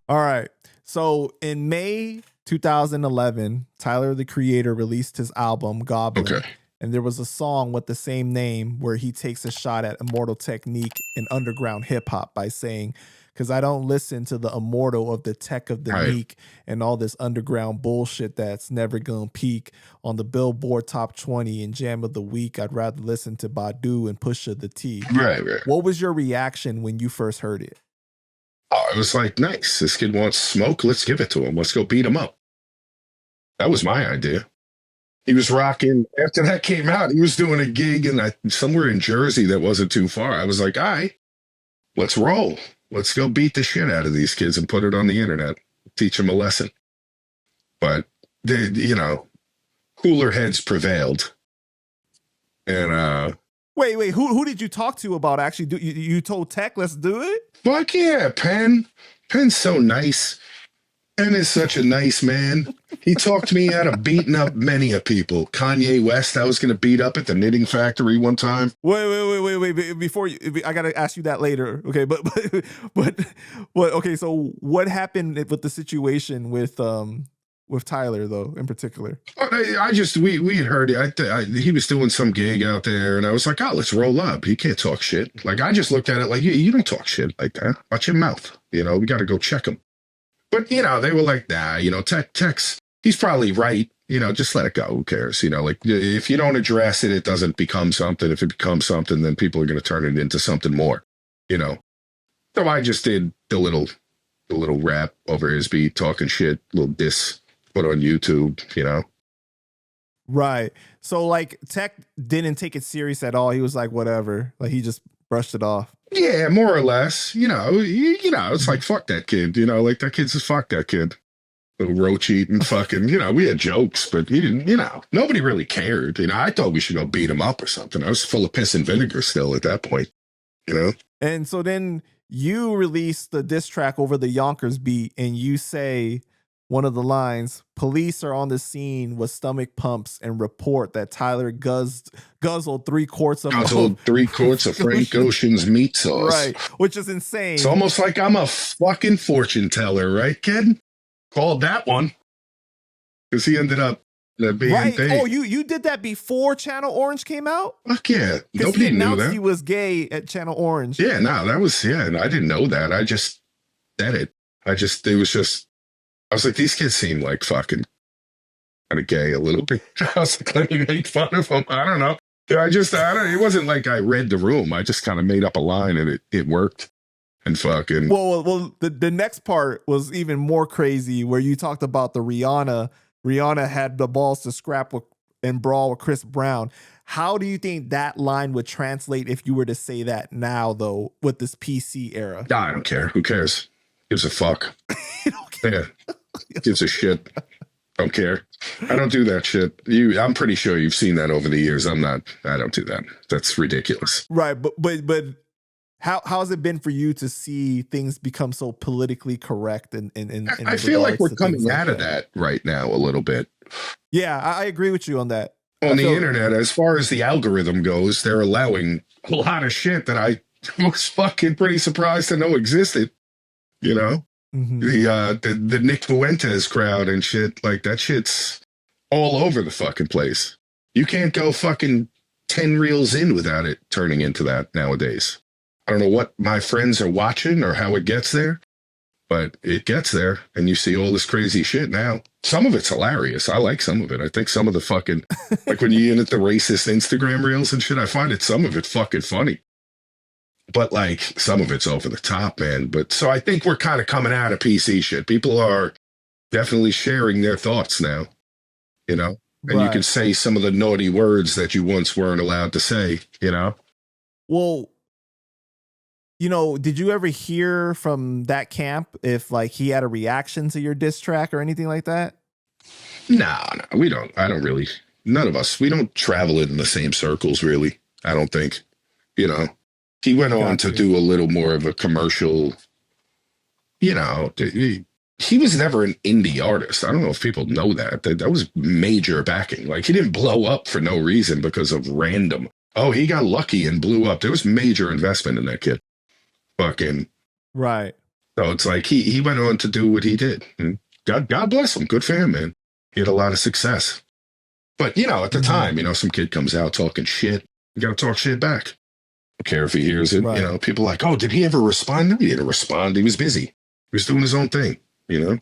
All right. So in May 2011, Tyler, the Creator, released his album Goblin. Okay. And there was a song with the same name where he takes a shot at Immortal Technique and underground hip hop by saying, because I don't listen to the immortal of the tech of the meek and all this underground bullshit that's never gonna peak on the Billboard Top 20 and Jam of the Week. I'd rather listen to Badu and Pusha the T. Right. What was your reaction when you first heard it? Oh, it was like, nice. This kid wants smoke. Let's give it to him. Let's go beat him up. That was my idea. He was rocking. After that came out, he was doing a gig somewhere in Jersey that wasn't too far. I was like, all right, let's roll. Let's go beat the shit out of these kids and put it on the internet. Teach them a lesson. But, cooler heads prevailed. And, Wait, who did you talk to about actually you told Tech, let's do it? Fuck yeah, Pen. Pen's so nice. Pen is such a nice man. He talked me out of beating up many of people. Kanye West, I was going to beat up at the Knitting Factory one time. Wait. Before I got to ask you that later. Okay, but okay. So what happened with the situation with Tyler though, in particular? We had heard it. He was doing some gig out there, and I was like, oh, let's roll up. He can't talk shit. Like, I just looked at it like, you don't talk shit like that. Watch your mouth. We got to go check him. But, they were like, nah, Tech's, he's probably right. Just let it go. Who cares? Like, if you don't address it, it doesn't become something. If it becomes something, then people are going to turn it into something more, So I just did the little rap over his beat, talking shit, little diss, put on YouTube, Right. So, like, Tech didn't take it serious at all. He was like, whatever. Like, he just brushed it off. Yeah, more or less. It's like, fuck that kid. Like, that kid's just fuck that kid. Little roach eating fucking, we had jokes, but he didn't, nobody really cared. I thought we should go beat him up or something. I was full of piss and vinegar still at that point, And so then you released the diss track over the Yonkers beat, and you say one of the lines, police are on the scene with stomach pumps and report that Tyler guzzled 3 quarts of Frank Ocean's meat sauce. Right, which is insane. It's almost like I'm a fucking fortune teller, right, kid? Called that one. Because he ended up being right. big. Oh, you did that before Channel Orange came out? Fuck yeah. Nobody knew that. He was gay at Channel Orange. Yeah, no, that was, and I didn't know that. I just said it. I was like, these kids seem like fucking kind of gay a little bit. I was like, let me make fun of them. I don't know. It wasn't like I read the room. I just kind of made up a line and it worked. And fucking. Well, the next part was even more crazy where you talked about the Rihanna. Rihanna had the balls to scrap and brawl with Chris Brown. How do you think that line would translate if you were to say that now, though, with this PC era? Nah, I don't care. Who cares? Gives a fuck. You don't care? Yeah. Gives a shit. Don't care. I don't do that shit. I'm pretty sure you've seen that over the years. I don't do that. That's ridiculous. Right. But how has it been for you to see things become so politically correct? I feel like we're coming out of that right now a little bit. Yeah, I agree with you on that. On the internet, as far as the algorithm goes, they're allowing a lot of shit that I was fucking pretty surprised to know existed. Mm-hmm. The Nick Fuentes crowd and shit, like that shit's all over the fucking place. You can't go fucking 10 reels in without it turning into that nowadays. I don't know what my friends are watching or how it gets there, but it gets there and you see all this crazy shit now. Some of it's hilarious. I like some of it. I think some of the fucking, like when you get the racist Instagram reels and shit, I find some of it fucking funny. But like some of it's over the top, man. But so I think we're kind of coming out of PC shit. People are definitely sharing their thoughts now, and right. You can say some of the naughty words that you once weren't allowed to say, Well, did you ever hear from that camp if like he had a reaction to your diss track or anything like that? No, we don't. I don't really. None of us. We don't travel in the same circles, really. I don't think, He went on to do a little more of a commercial, he was never an indie artist. I don't know if people know that. That was major backing. Like, he didn't blow up for no reason because of random. Oh, he got lucky and blew up. There was major investment in that kid. Fucking, Right. So it's like he went on to do what he did. And God bless him. Good for him, man. He had a lot of success. But, you know, at the time, you know, some kid comes out talking shit. You got to talk shit back. Don't care if he hears it. Right. You know, people are like, oh, did he ever respond? No, he didn't respond. He was busy. He was doing his own thing, you know?